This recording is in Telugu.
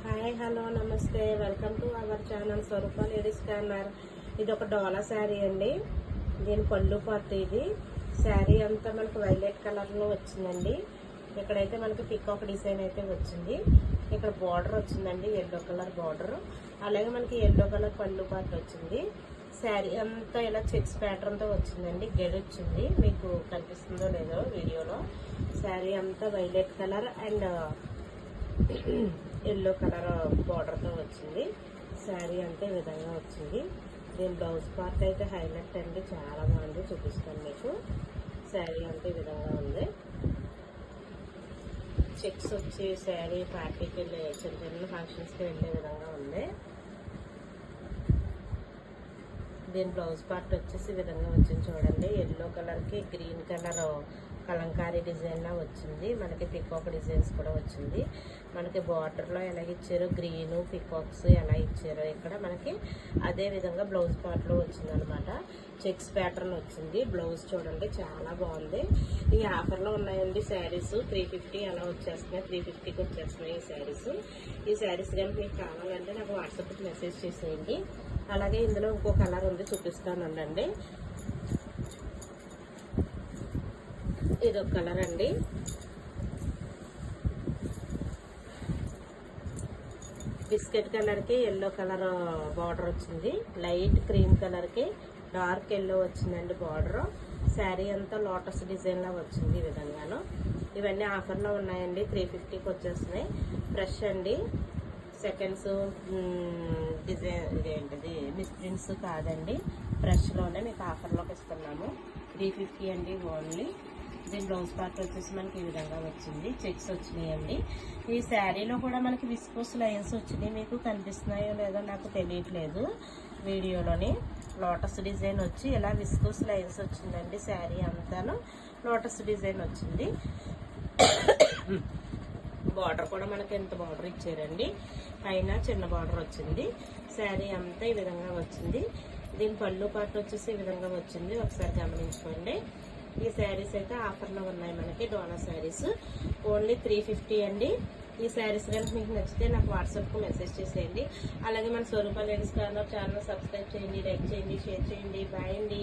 హాయ్ హలో నమస్తే welcome to our channel Swaroopa ladies corner. ఇది ఒక డోలా శారీ అండి. దీని పళ్ళు పార్ట్ ఇది. శారీ అంతా మనకు వైలెట్ కలర్లో వచ్చిందండి. ఇక్కడైతే మనకి పికాక్ డిజైన్ అయితే వచ్చింది. ఇక్కడ బార్డర్ వచ్చిందండి, ఎల్లో కలర్ బార్డర్. అలాగే మనకి ఎల్లో కలర్ పళ్ళు పార్ట్ వచ్చింది. శారీ అంతా ఇలా చెక్స్ ప్యాటర్న్తో వచ్చిందండి. గెడ్ వచ్చింది, మీకు కనిపిస్తుందో లేదో వీడియోలో. శారీ అంతా violet colour and yellow colour బార్డర్తో వచ్చింది. శారీ అంతే విధంగా వచ్చింది. దీని బ్లౌజ్ పార్ట్ అయితే హైలైట్ అండి, చాలా బాగుంది. చూపిస్తాను మీకు. శారీ అంతే విధంగా ఉంది. చెక్స్ వచ్చి శారీ పార్టీకి వెళ్ళే చిన్న చిన్న ఫంక్షన్స్కి వెళ్ళే విధంగా ఉంది. దీని బ్లౌజ్ పార్ట్ వచ్చేసి ఈ విధంగా వచ్చింది చూడండి. ఎల్లో కలర్కి గ్రీన్ కలర్ కలంకారీ డిజైన్ లా వచ్చింది. మనకి పికాక్ డిజైన్స్ కూడా వచ్చింది. మనకి బార్డర్లో ఎలా ఇచ్చారో గ్రీన్ పికాక్స్ ఎలా ఇచ్చారో ఇక్కడ మనకి అదే విధంగా బ్లౌజ్ పార్ట్లో వచ్చింది అనమాట. చెక్స్ ప్యాటర్న్ వచ్చింది. బ్లౌజ్ చూడండి, చాలా బాగుంది. ఈ ఆఫర్లో ఉన్నాయండి శారీస్. 350 అలా వచ్చేస్తున్నాయి, 350కి వచ్చేస్తున్నాయి ఈ శారీస్ కానీ మీకు కావాలంటే నాకు వాట్సాప్కి మెసేజ్ చేసేయండి. అలాగే ఇందులో ఇంకో కలర్ ఉంది, చూపిస్తానండి. ఇది ఒక కలర్ అండి. బిస్కెట్ కలర్కి ఎల్లో కలర్ బార్డర్ వచ్చింది. లైట్ క్రీమ్ కలర్కి డార్క్ ఎల్లో వచ్చిందండి బార్డర్. శారీ అంతా లోటస్ డిజైన్ లా వచ్చింది ఈ విధంగాను. ఇవన్నీ ఆఫర్లో ఉన్నాయండి. 350కి వచ్చేస్తున్నాయి. ఫ్రెష్ అండి. సెకండ్స్ డిజైన్ ఇదేంటిది మిస్ప్రింట్స్ కాదండి, ఫ్రెష్లోనే మీకు ఆఫర్లోకి ఇస్తున్నాము. 350 అండి ఓన్లీ. దీని బ్లౌజ్ పార్ట్ వచ్చేసి మనకి ఈ విధంగా వచ్చింది. చెక్స్ వచ్చినాయండి. ఈ శారీలో కూడా మనకి విస్కోస్ లైన్స్ వచ్చినాయి. మీకు కనిపిస్తున్నాయో లేదో నాకు తెలియట్లేదు వీడియోలోని. లోటస్ డిజైన్ వచ్చి ఇలా విస్కోస్ లైన్స్ వచ్చిందండి. శారీ అంతాను లోటస్ డిజైన్ వచ్చింది. బార్డర్ కూడా మనకి ఎంత బార్డర్ ఇచ్చారండి. పైన చిన్న బార్డర్ వచ్చింది. శారీ అంతా ఈ విధంగా వచ్చింది. దీని పళ్ళు పార్ట్ వచ్చేసి ఈ విధంగా వచ్చింది. ఒకసారి గమనించుకోండి. ఈ శారీస్ అయితే ఆఫర్లో ఉన్నాయి మనకి. డోలా శారీస్ ఓన్లీ 350 అండి. ఈ శారీస్ కనుక మీకు నచ్చితే నాకు వాట్సాప్కు మెసేజ్ చేసేయండి. అలాగే మన స్వరూప లేడీస్ కార్నర్ ఛానల్ సబ్స్క్రైబ్ చేయండి, లైక్ చేయండి, షేర్ చేయండి. బాయ్ అండి.